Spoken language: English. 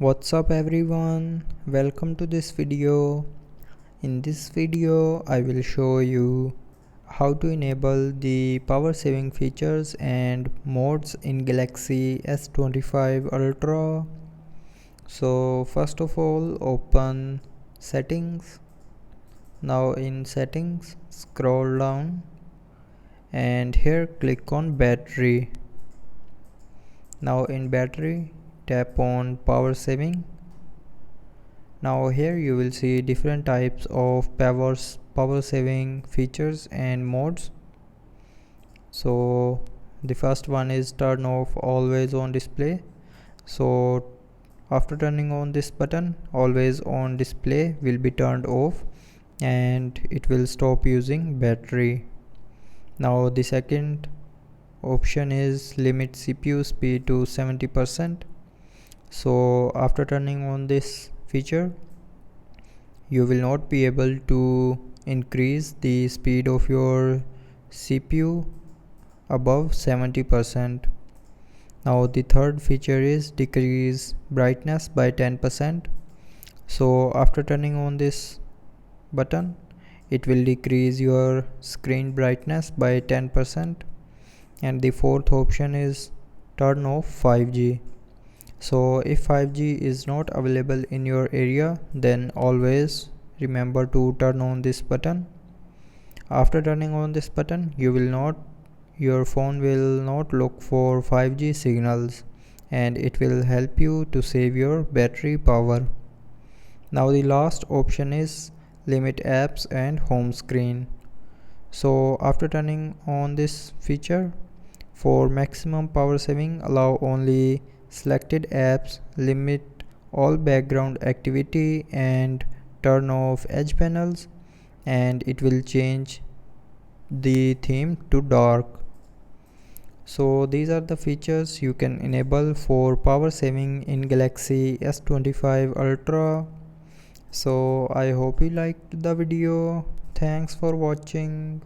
What's up everyone, welcome to this video. In this video I will show you how to enable the power saving features and modes in Galaxy S25 Ultra. So first of all, open settings. Now in settings, scroll down and here click on battery. Now in battery, tap on power saving. Now here you will see different types of power saving features and modes. So the first one is turn off always on display. So after turning on this button, always on display will be turned off and it will stop using battery. Now the second option is limit CPU speed to 70%. So after turning on this feature, you will not be able to increase the speed of your CPU above 70%. Now the third feature is decrease brightness by 10%. So after turning on this button, it will decrease your screen brightness by 10%. And the fourth option is turn off 5G. So if 5G is not available in your area, then always remember to turn on this button. After turning on this button, your phone will not look for 5G signals and it will help you to save your battery power. Now the last option is limit apps and home screen. So after turning on this feature, for maximum power saving, allow only selected apps, limit all background activity and turn off edge panels, and it will change the theme to dark. So these are the features you can enable for power saving in Galaxy S25 Ultra. So I hope you liked the video. Thanks for watching.